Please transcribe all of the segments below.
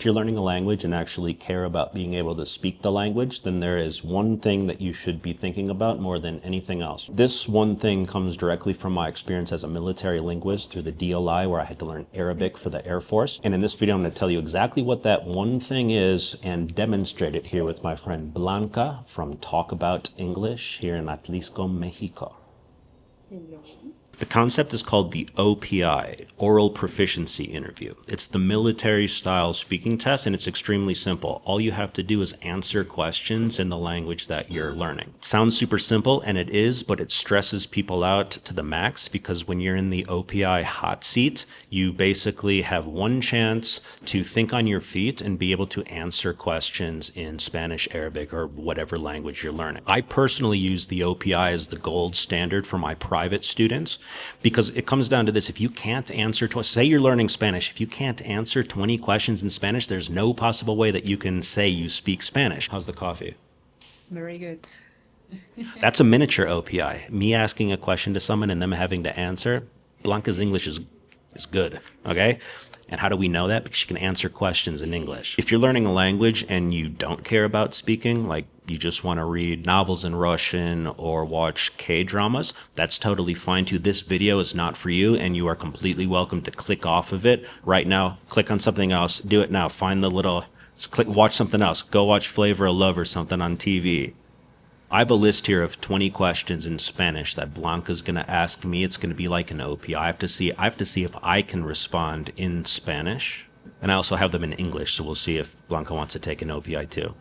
If you're learning a language and actually care about being able to speak the language, then there is one thing that you should be thinking about more than anything else. This one thing comes directly from my experience as a military linguist through the DLI, where I had to learn Arabic for the Air Force. And in this video, I'm going to tell you exactly what that one thing is and demonstrate it here with my friend Blanca from Talk About English here in Atlisco, Mexico. Hello. The concept is called the OPI, Oral Proficiency Interview. It's the military-style speaking test, and it's extremely simple. All you have to do is answer questions in the language that you're learning. It sounds super simple, and it is, but it stresses people out to the max because when you're in the OPI hot seat, you basically have one chance to think on your feet and be able to answer questions in Spanish, Arabic, or whatever language you're learning. I personally use the OPI as the gold standard for my private students, because it comes down to this. If you can't answer, say you're learning Spanish, if you can't answer 20 questions in Spanish, there's no possible way that you can say you speak Spanish. How's the coffee? Very good. That's a miniature OPI. Me asking a question to someone and them having to answer. Blanca's English is good, okay? And how do we know that? Because she can answer questions in English. If you're learning a language and you don't care about speaking, like you just want to read novels in Russian or watch K-dramas, that's totally fine too. This video is not for you, and you are completely welcome to click off of it right now. Click on something else. Do it now. Find the little, watch something else. Go watch Flavor of Love or something on TV. I have a list here of 20 questions in Spanish that Blanca's going to ask me. It's going to be like an OPI. I have to see if I can respond in Spanish. And I also have them in English, so we'll see if Blanca wants to take an OPI too.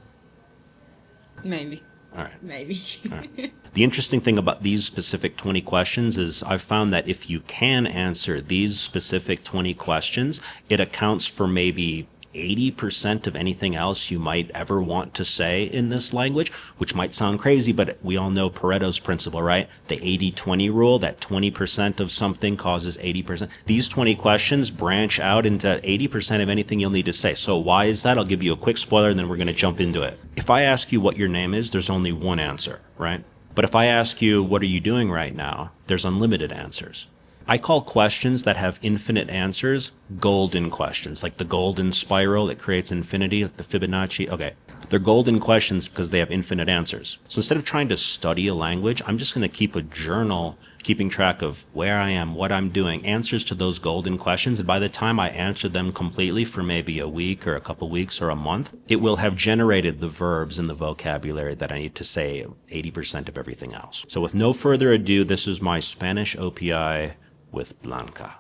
Maybe. All right. Maybe. All right. The interesting thing about these specific 20 questions is I've found that if you can answer these specific 20 questions, it accounts for maybe 80% of anything else you might ever want to say in this language, which might sound crazy, but we all know Pareto's principle, right? The 80-20 rule, that 20% of something causes 80%. These 20 questions branch out into 80% of anything you'll need to say. So why is that? I'll give you a quick spoiler and then we're going to jump into it. If I ask you what your name is, there's only one answer, right? But if I ask you, what are you doing right now? There's unlimited answers. I call questions that have infinite answers golden questions, like the golden spiral that creates infinity, like the Fibonacci. Okay, they're golden questions because they have infinite answers. So instead of trying to study a language, I'm just going to keep a journal, keeping track of where I am, what I'm doing, answers to those golden questions. And by the time I answer them completely for maybe a week or a couple weeks or a month, it will have generated the verbs and the vocabulary that I need to say 80% of everything else. So with no further ado, this is my Spanish OPI with Blanca.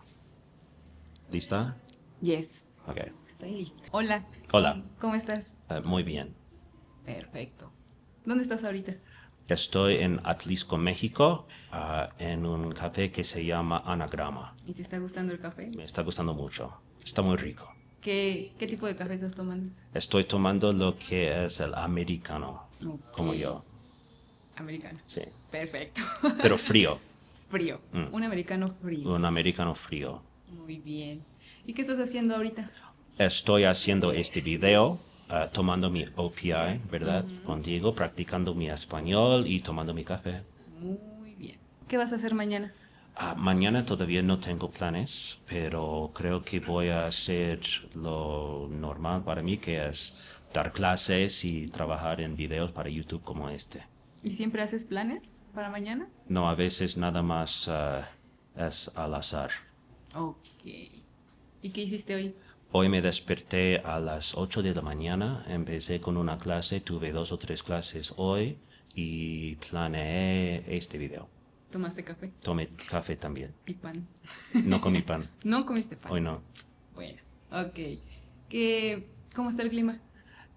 ¿Lista? Yes. Okay. Estoy lista. Hola. Hola. ¿Cómo estás? Muy bien. Perfecto. ¿Dónde estás ahorita? Estoy en Atlisco, México, en un café que se llama Anagrama. ¿Y te está gustando el café? Me está gustando mucho. Está muy rico. ¿Qué tipo de café estás tomando? Estoy tomando lo que es el americano, como yo. Americano. Sí. Perfecto. Pero frío. Frío. Un americano frío. Un americano frío. Muy bien. ¿Y qué estás haciendo ahorita? Estoy haciendo este video, tomando mi OPI, ¿verdad? Contigo, practicando mi español y tomando mi café. Muy bien. ¿Qué vas a hacer mañana? Mañana todavía no tengo planes, pero creo que voy a hacer lo normal para mí, que es dar clases y trabajar en videos para YouTube como este. ¿Y siempre haces planes para mañana? No, a veces nada más es al azar. Ok. ¿Y qué hiciste hoy? Hoy me desperté a las 8 de la mañana, empecé con una clase, tuve 2 o 3 clases hoy y planeé este video. ¿Tomaste café? Tomé café también. ¿Y pan? No comí pan. ¿No comiste pan? Hoy no. Bueno, ok. ¿Cómo está el clima?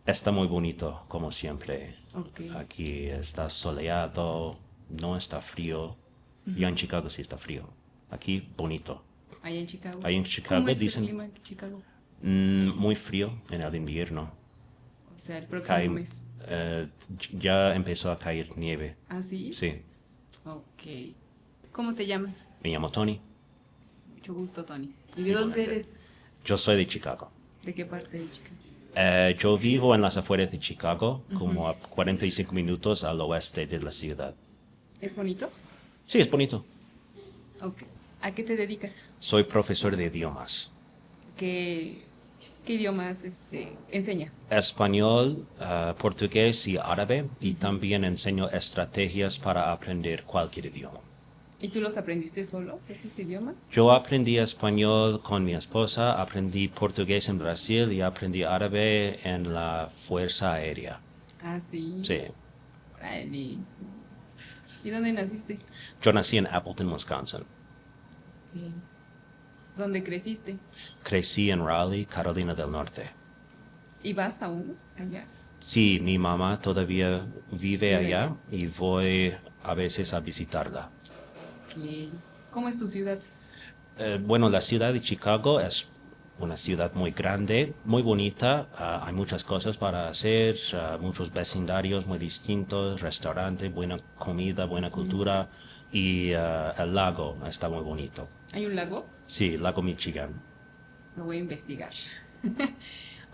Está muy bonito, como siempre. Okay. Aquí está soleado, no está frío. Ya en Chicago sí está frío. Aquí, bonito. ¿Ahí en Chicago? Ahí en Chicago ¿Cómo es dicen el clima en Chicago? Muy frío en el invierno. O sea, el próximo mes. Ya empezó a caer nieve. ¿Ah, sí? Sí. Ok. ¿Cómo te llamas? Me llamo Tony. Mucho gusto, Tony. ¿Y de dónde eres? Yo soy de Chicago. ¿De qué parte de Chicago? Yo vivo en las afueras de Chicago, como a 45 minutos al oeste de la ciudad. ¿Es bonito? Sí, es bonito. Ok. ¿A qué te dedicas? Soy profesor de idiomas. ¿Qué ¿Qué idiomas enseñas? Español, portugués y árabe, y también enseño estrategias para aprender cualquier idioma. ¿Y tú los aprendiste solos, esos idiomas? Yo aprendí español con mi esposa, aprendí portugués en Brasil y aprendí árabe en la Fuerza Aérea. Ah, sí. Sí. Órale. ¿Y dónde naciste? Yo nací en Appleton, Wisconsin. Ok. ¿Dónde creciste? Crecí en Raleigh, Carolina del Norte. ¿Y vas aún allá? Sí, mi mamá todavía vive Vive allá allá. y voy a veces a visitarla. Ok. ¿Cómo es tu ciudad? Bueno, la ciudad de Chicago es una ciudad muy grande, muy bonita. Hay muchas cosas para hacer, muchos vecindarios muy distintos, restaurantes, buena comida, buena cultura y el lago está muy bonito. ¿Hay un lago? Sí, lago Michigan. Lo voy a investigar.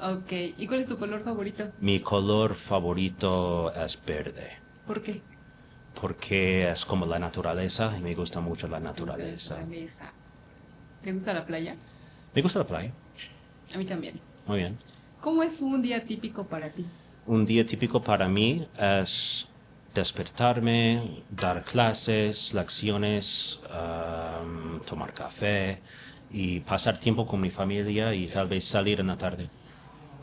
Ok. ¿Y cuál es tu color favorito? Mi color favorito es verde, ¿Por qué? porque es como la naturaleza y me gusta mucho la ¿Te gusta la naturaleza. naturaleza? ¿Te gusta la playa? Me gusta la playa. A mí también. Muy bien. ¿Cómo es un día típico para ti? Un día típico para mí es despertarme, dar clases, lecciones, tomar café y pasar tiempo con mi familia y tal vez salir en la tarde.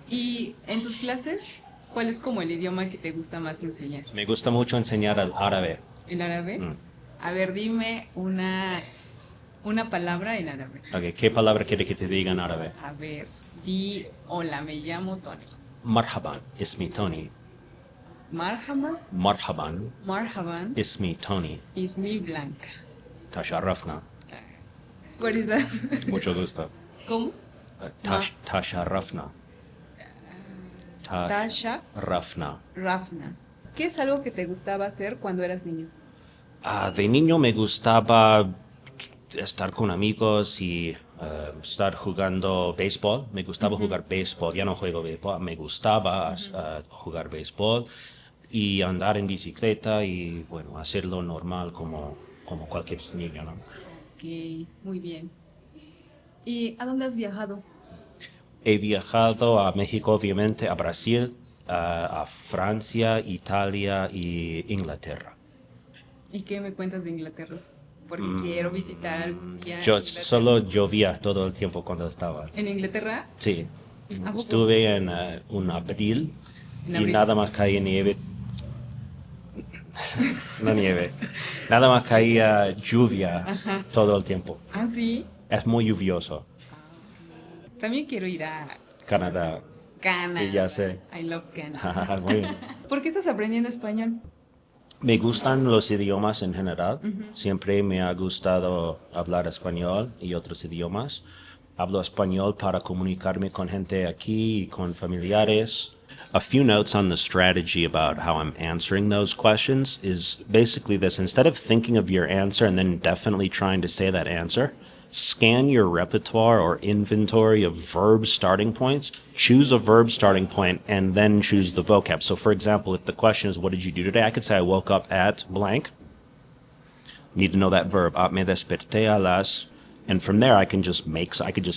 Y en tus clases, ¿cuál es como el idioma que te gusta más enseñar? Me gusta mucho enseñar el árabe. ¿El árabe? Mm. A ver, dime una palabra en árabe. Okay, ¿qué palabra quiere que te diga en árabe? A ver, di hola, me llamo Tony. Marhaban, ismi Tony. Marhaba, Marhaban, marhaban, ismi Tony. is me Blanca. Tasharrafna. What is that? Mucho gusto. ¿Cómo? Tasharrafna. Tasha Tasharrafna. Rafna. ¿Qué es algo que te gustaba hacer cuando eras niño? De niño me gustaba estar con amigos y estar jugando béisbol. Me gustaba jugar béisbol. Ya no juego béisbol. Me gustaba jugar béisbol y andar en bicicleta y, bueno, hacerlo normal como cualquier niño, ¿no? Ok, muy bien. ¿Y a dónde has viajado? He viajado a México, obviamente, a Brasil, a Francia, Italia y Inglaterra. ¿Y qué me cuentas de Inglaterra? Porque quiero visitar algún día Yo Inglaterra. solo llovía todo el tiempo cuando estaba. ¿En Inglaterra? Sí, ¿A poco? estuve en un abril En y abril. nada más caía nieve. No nieve, nada más caía lluvia todo el tiempo. Ah, sí. Es muy lluvioso. También quiero ir a Canadá. Canadá. Sí, ya sé. I love Canada. Muy bien. ¿Por qué estás aprendiendo español? Me gustan los idiomas en general. Siempre me ha gustado hablar español y otros idiomas. Hablo español para comunicarme con gente aquí y con familiares. A few notes on the strategy about how I'm answering those questions is basically this. Instead of thinking of your answer and then definitely trying to say that answer, scan your repertoire or inventory of verb starting points, choose a verb starting point, and then choose the vocab. So for example, if the question is, what did you do today? I could say I woke up at blank. Need to know that verb. Me desperté a las. And from there, I could just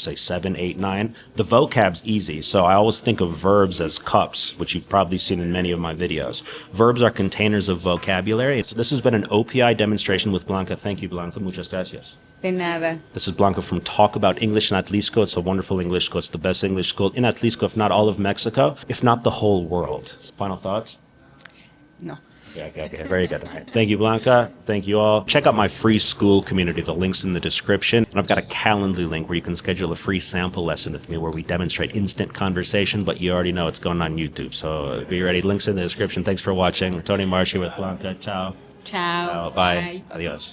say 7, 8, 9. The vocab's easy, so I always think of verbs as cups, which you've probably seen in many of my videos. Verbs are containers of vocabulary. So this has been an OPI demonstration with Blanca. Thank you, Blanca. Muchas gracias. De nada. This is Blanca from Talk About English in Atlisco. It's a wonderful English school. It's the best English school in Atlisco, if not all of Mexico, if not the whole world. Final thoughts? No. Okay. Very good. All right. Thank you, Blanca. Thank you all. Check out my free school community. The link's in the description. And I've got a Calendly link where you can schedule a free sample lesson with me where we demonstrate instant conversation, but you already know it's going on YouTube. So be ready. Link's in the description. Thanks for watching. Tony Marchi with Blanca. Ciao. Chao. Bye. Adios.